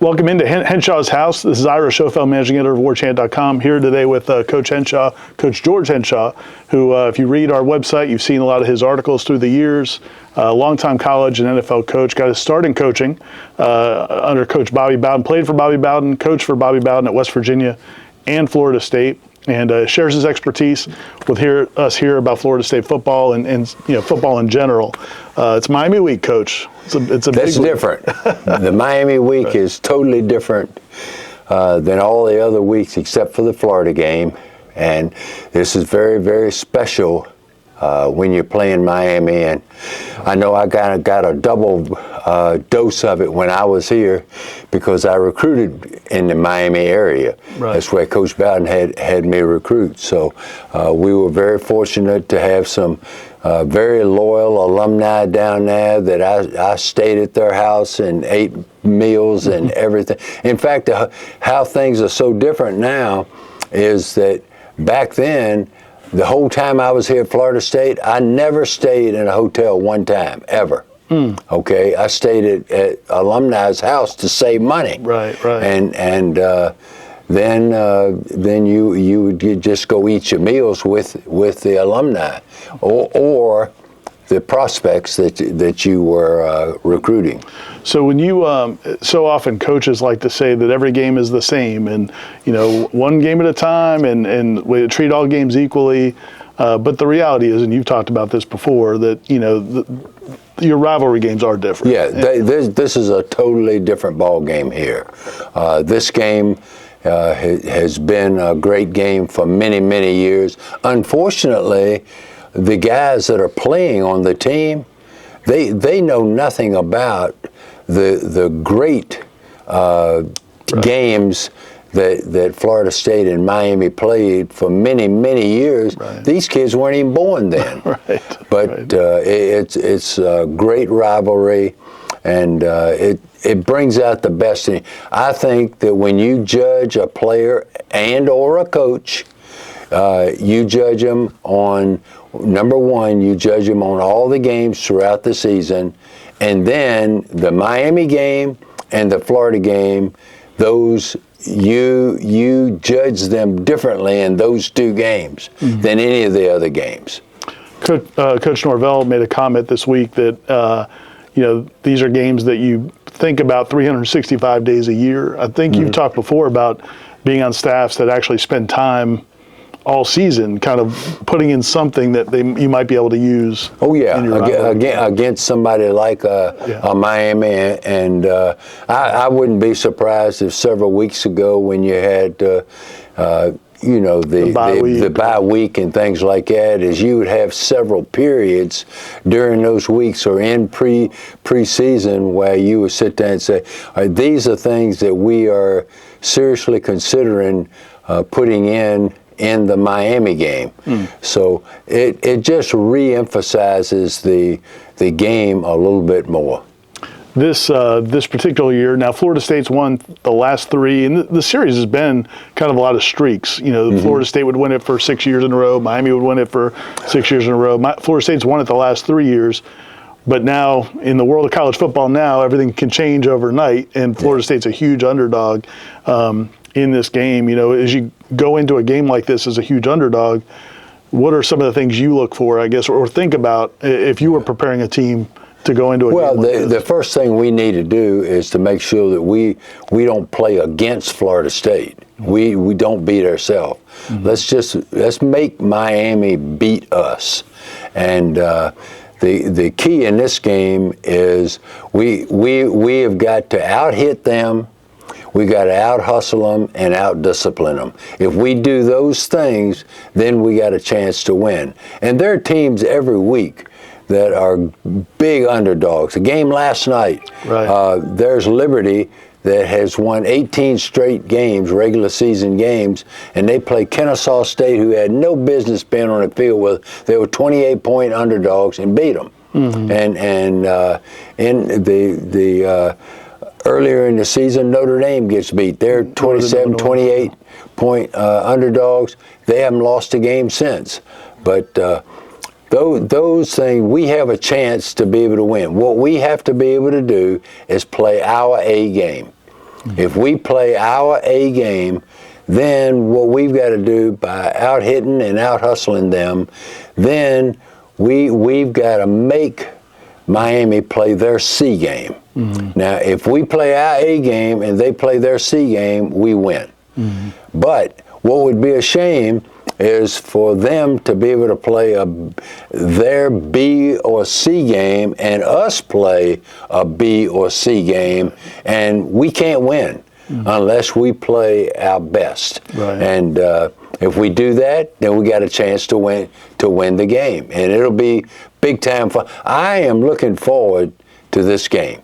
Welcome into Henshaw's house. This is Ira Schofel, managing editor of Warchant.com, here today with Coach Henshaw, Coach George Henshaw, who, if you read our website, you've seen a lot of his articles through the years. Longtime college and NFL coach, got his start in coaching under Coach Bobby Bowden, played for Bobby Bowden, coached for Bobby Bowden at West Virginia and Florida State, and shares his expertise with us here about Florida State football and football in general. It's Miami week, Coach. It's a That's big week. different. The Miami week is totally different than all the other weeks except for the Florida game, and this is very, very special when you're playing Miami. And I know I got a double dose of it when I was here because I recruited in the Miami area. Right. That's where Coach Bowden had me recruit. So we were very fortunate to have some very loyal alumni down there that I stayed at their house and ate meals and everything. In fact, how things are so different now is that back then, the whole time I was here at Florida State, I never stayed in a hotel one time, ever. Okay, I stayed at alumni's house to save money. Right. And then you would just go eat your meals with the alumni or the prospects that you were recruiting. So when you, so often coaches like to say that every game is the same and, one game at a time and we treat all games equally. But the reality is, and you've talked about this before, that, your rivalry games are different. Yeah, this is a totally different ball game here. This game has been a great game for many, many years. Unfortunately, the guys that are playing on the team, they know nothing about the great games that Florida State and Miami played for many, many years. Right. These kids weren't even born then. But it's a great rivalry, and it brings out the best in you. I think that when you judge a player and or a coach, you judge them on, number one, you judge them on all the games throughout the season, and then the Miami game and the Florida game, those you judge them differently in those two games than any of the other games. Coach Norvell made a comment this week that these are games that you think about 365 days a year. I think you've talked before about being on staffs that actually spend time all season, kind of putting in something that you might be able to use. Oh yeah, against somebody like Miami, and I wouldn't be surprised if several weeks ago when you had the bye week and things like that, is you would have several periods during those weeks or in preseason where you would sit there and say, these are things that we are seriously considering putting in the Miami game. So it just re-emphasizes the game a little bit more. This particular year, now Florida State's won the last three, and the series has been kind of a lot of streaks. Florida State would win it for 6 years in a row. Miami would win it for 6 years in a row. Florida State's won it the last 3 years. But now, in the world of college football now, everything can change overnight, and Florida State's a huge underdog in this game. As you go into a game like this as a huge underdog, what are some of the things you look for, I guess, or think about if you were preparing a team to go into a game like this? The first thing we need to do is to make sure that we don't play against Florida State. We don't beat ourselves. Let's make Miami beat us. And the key in this game is we have got to out-hit them. We got to out-hustle them and out-discipline them. If we do those things, then we got a chance to win. And there are teams every week that are big underdogs. The game last night, there's Liberty that has won 18 straight games, regular season games, and they play Kennesaw State, who had no business being on the field with. They were 28-point underdogs and beat them. And in the earlier in the season, Notre Dame gets beat. They're 27, 28-point underdogs. They haven't lost a game since. But those things, we have a chance to be able to win. What we have to be able to do is play our A game. If we play our A game, then what we've got to do by out hitting and out hustling them, then we've got to make Miami play their C game. Now, if we play our A game and they play their C game, we win. But what would be a shame is for them to be able to play their B or C game and us play a B or C game, and we can't win unless we play our best. Right. And if we do that, then we got a chance to win the game, and it'll be big time fun. I am looking forward to this game.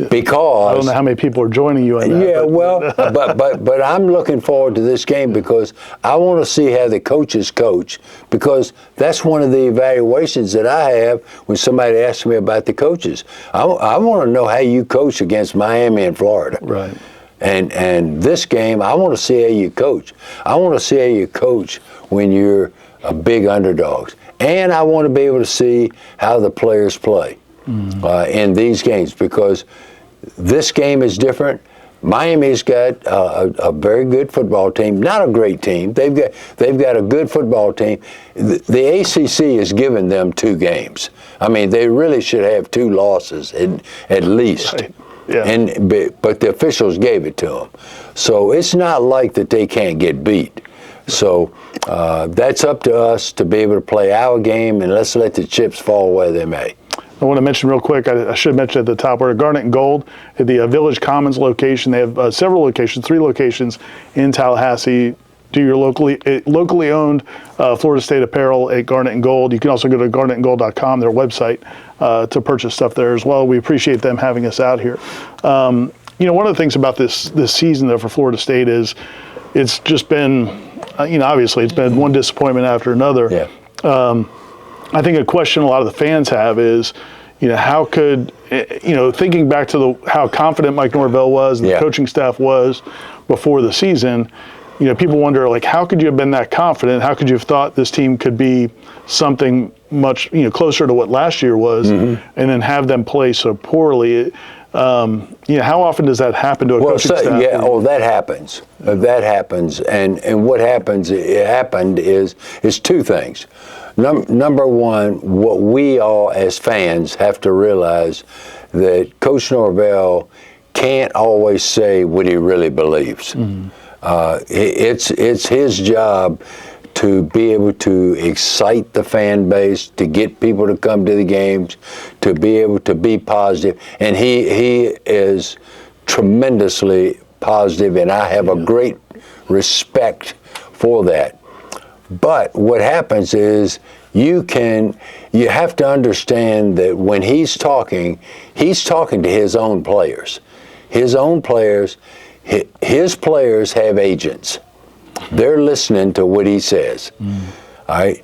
Because I don't know how many people are joining you on that. Yeah, well, but I'm looking forward to this game because I want to see how the coaches coach, because that's one of the evaluations that I have when somebody asks me about the coaches. I want to know how you coach against Miami and Florida. Right. And this game, I want to see how you coach. I want to see how you coach when you're a big underdogs. And I want to be able to see how the players play in these games, because this game is different. Miami's got a very good football team, not a great team. They've got a good football team. The ACC has given them 2 games. I mean, they really should have 2 losses at least. Right. Yeah. But the officials gave it to them. So it's not like that they can't get beat. So that's up to us to be able to play our game, and let's let the chips fall where they may. I want to mention real quick, I should mention at the top, we're at Garnet and Gold at the Village Commons location. They have several locations, 3 locations in Tallahassee. Do your locally owned Florida State apparel at Garnet and Gold. You can also go to garnetandgold.com, their website, to purchase stuff there as well. We appreciate them having us out here. One of the things about this season, though, for Florida State is it's just been, obviously it's been one disappointment after another. Yeah. I think a question a lot of the fans have is, how could, thinking back to how confident Mike Norvell was and the coaching staff was before the season, people wonder, like, how could you have been that confident? How could you have thought this team could be something much, closer to what last year was, and then have them play so poorly? How often does that happen to a coaching staff? Yeah, that happens. That happens, and what happened is 2 things. Number one, what we all as fans have to realize that Coach Norvell can't always say what he really believes. It's his job to be able to excite the fan base, to get people to come to the games, to be able to be positive, and he is tremendously positive, and I have a great respect for that. But what happens is you have to understand that when he's talking to his own players. His own players, his players have agents. They're listening to what he says. All right?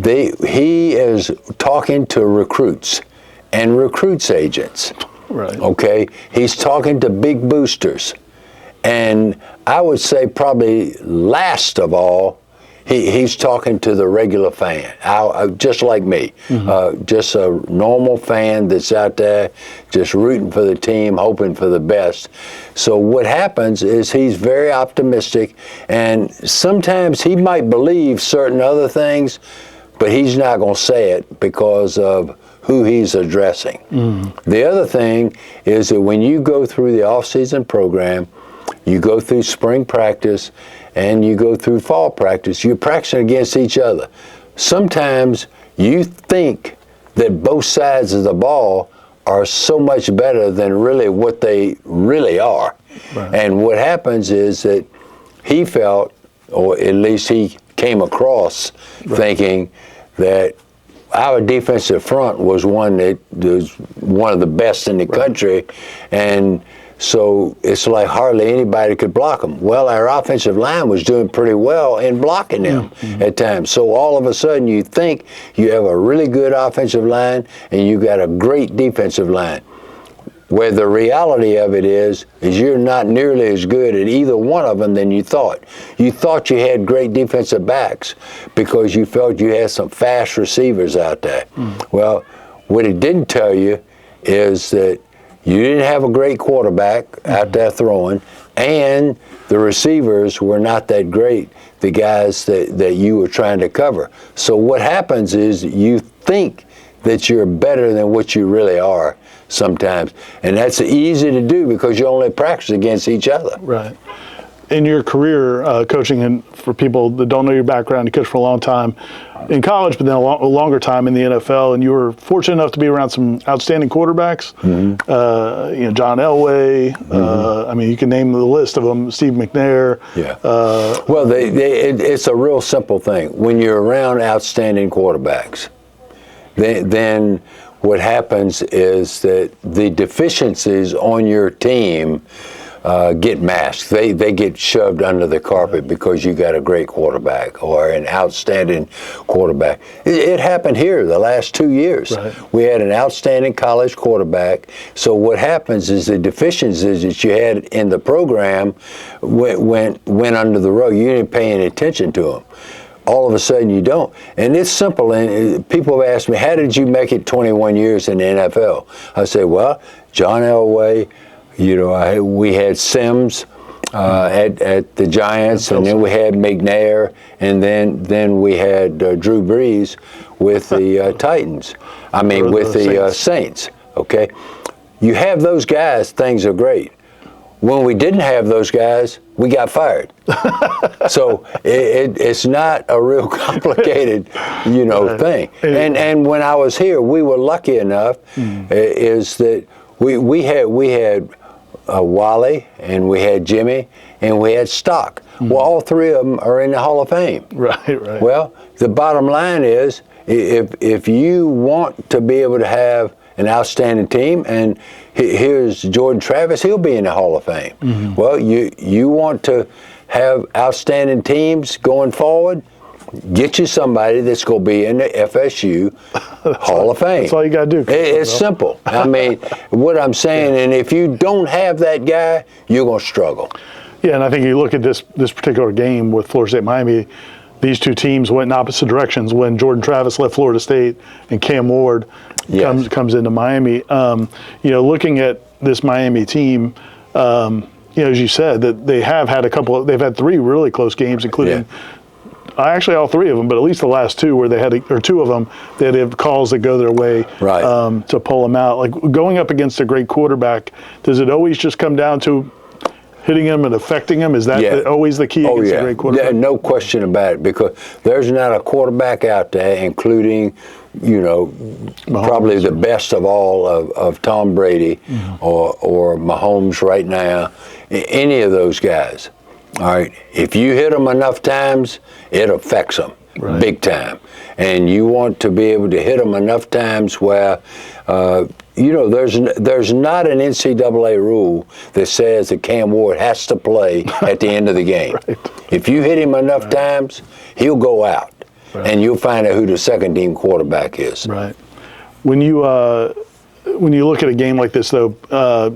He is talking to recruits and recruits agents. Right. Okay? He's talking to big boosters. And I would say probably last of all, he's talking to the regular fan, just like me, just a normal fan that's out there just rooting for the team, hoping for the best. So what happens is he's very optimistic, and sometimes he might believe certain other things, but he's not going to say it because of who he's addressing. The other thing is that when you go through the off-season program, you go through spring practice, and you go through fall practice, you're practicing against each other. Sometimes you think that both sides of the ball are so much better than really what they really are. Right. And what happens is that he felt, or at least he came across thinking that our defensive front was one that was one of the best in the country, and so it's like hardly anybody could block them. Well, our offensive line was doing pretty well in blocking them at times. So all of a sudden you think you have a really good offensive line and you got a great defensive line. Where the reality of it is you're not nearly as good at either one of them than you thought. You thought you had great defensive backs because you felt you had some fast receivers out there. Well, what it didn't tell you is that You didn't have a great quarterback out there throwing, and the receivers were not that great, the guys that you were trying to cover. So what happens is you think that you're better than what you really are sometimes. And that's easy to do because you only practice against each other. Right. In your career coaching, and for people that don't know your background, you coached for a long time in college, but then a longer time in the NFL, and you were fortunate enough to be around some outstanding quarterbacks. John Elway. I mean, you can name the list of them. Steve McNair. Yeah. Well, it's a real simple thing. When you're around outstanding quarterbacks, then what happens is that the deficiencies on your team get masked. They get shoved under the carpet because you got a great quarterback or an outstanding quarterback. It happened here the last 2 years. Right. We had an outstanding college quarterback. So what happens is the deficiencies that you had in the program went under the rug. You didn't pay any attention to them. All of a sudden you don't. And it's simple. And people have asked me, how did you make it 21 years in the NFL? I say, well, John Elway, we had Sims at the Giants, and then we had McNair, and then we had Drew Brees with the Titans. I mean, with the Saints. Okay, you have those guys, things are great. When we didn't have those guys, we got fired. So it's not a real complicated, thing. And when I was here, we were lucky enough is that we had Wally, and we had Jimmy, and we had Stock. Well, all three of them are in the Hall of Fame. Right. Well, the bottom line is, if you want to be able to have an outstanding team, and here's Jordan Travis, he'll be in the Hall of Fame. Well, you want to have outstanding teams going forward, get you somebody that's going to be in the FSU Hall of Fame. That's all you got to do. It's simple. I mean, what I'm saying, and if you don't have that guy, you're going to struggle. Yeah, and I think you look at this particular game with Florida State Miami, these two teams went in opposite directions when Jordan Travis left Florida State and Cam Ward comes into Miami. Looking at this Miami team, as you said, that they've had three really close games, including actually all three of them, but at least the last two where two of them, they had calls that go their way to pull them out. Like going up against a great quarterback, does it always just come down to hitting him and affecting him? Is that always the key against a great quarterback? Yeah, no question about it, because there's not a quarterback out there, including, Mahomes, probably the best of all of Tom Brady or Mahomes right now, any of those guys. All right, if you hit them enough times, it affects them big time. And you want to be able to hit them enough times where, there's not an NCAA rule that says that Cam Ward has to play at the end of the game. If you hit him enough times, he'll go out, and you'll find out who the second team quarterback is. Right. When you look at a game like this, though,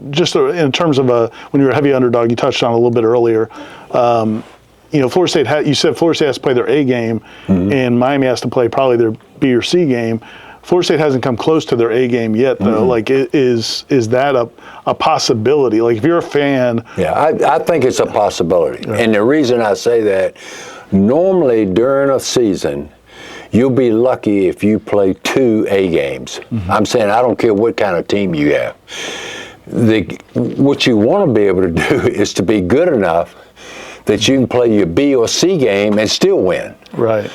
just in terms of when you're a heavy underdog, you touched on it a little bit earlier. Florida State. You said Florida State has to play their A game, and Miami has to play probably their B or C game. Florida State hasn't come close to their A game yet, though. Like, is that a possibility? Like, if you're a fan, I think it's a possibility, and the reason I say that, normally during a season, you'll be lucky if you play 2 A games. I'm saying I don't care what kind of team you have. What you want to be able to do is to be good enough that you can play your B or C game and still win. Right.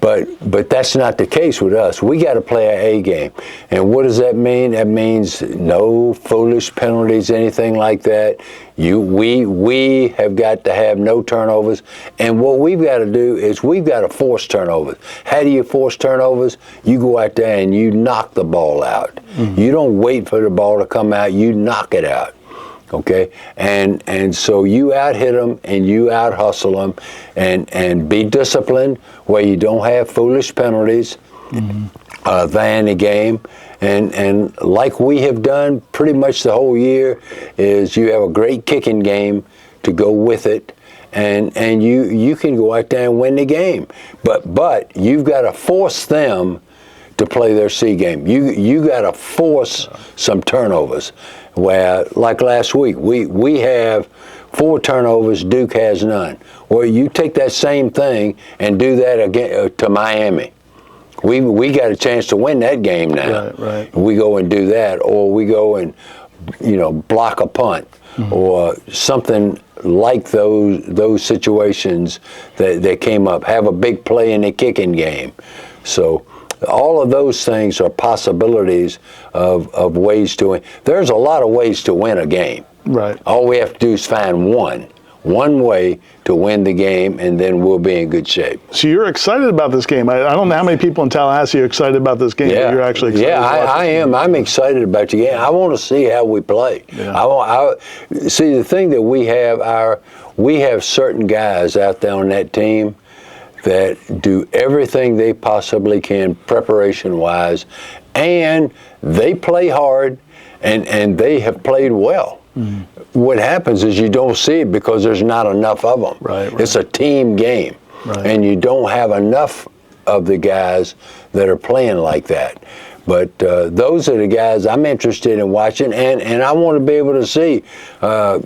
But that's not the case with us. We got to play our A game. And what does that mean? That means no foolish penalties, anything like that. We have got to have no turnovers. And what we've got to do is we've got to force turnovers. How do you force turnovers? You go out there and you knock the ball out. You don't wait for the ball to come out. You knock it out. Okay, and so you out-hit them and you out-hustle them, and be disciplined where you don't have foolish penalties there in the game, and like we have done pretty much the whole year, is you have a great kicking game to go with it, and you can go out there and win the game, but you've got to force them to play their C game. You got to force some turnovers. Where, like last week, we have 4 turnovers, Duke has none. Or you take that same thing and do that again to Miami. We got a chance to win that game now. Right. We go and do that, or we go and block a punt, or something like those situations that came up. Have a big play in the kicking game. So all of those things are possibilities of ways to win. There's a lot of ways to win a game. Right. All we have to do is find one way to win the game, and then we'll be in good shape. So you're excited about this game. I don't know how many people in Tallahassee are excited about this game, but you're actually excited. Yeah, I am. I'm excited about the game. I want to see how we play. Yeah. See, the thing that we have certain guys out there on that team that do everything they possibly can preparation-wise, and they play hard, and they have played well. What happens is you don't see it because there's not enough of them. Right. It's a team game, and you don't have enough of the guys that are playing like that. But those are the guys I'm interested in watching, and I want to be able to see. A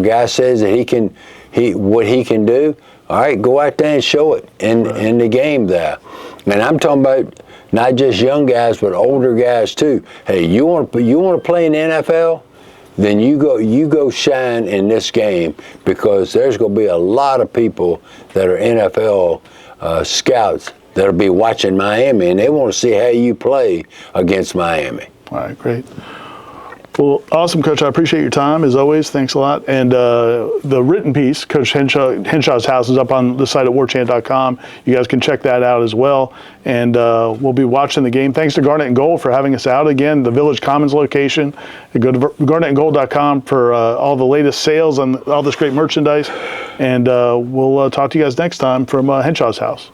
guy says that what he can do. All right, go out there and show it in the game there. And I'm talking about not just young guys, but older guys too. Hey, you want to play in the NFL? Then you go shine in this game, because there's going to be a lot of people that are NFL scouts that'll be watching Miami, and they want to see how you play against Miami. All right, great. Well, awesome, Coach. I appreciate your time, as always. Thanks a lot. And the written piece, Coach Henshaw's House, is up on the site at warchant.com. You guys can check that out as well. And we'll be watching the game. Thanks to Garnet and Gold for having us out again, the Village Commons location. Go to garnetandgold.com for all the latest sales and all this great merchandise. And we'll talk to you guys next time from Henshaw's House.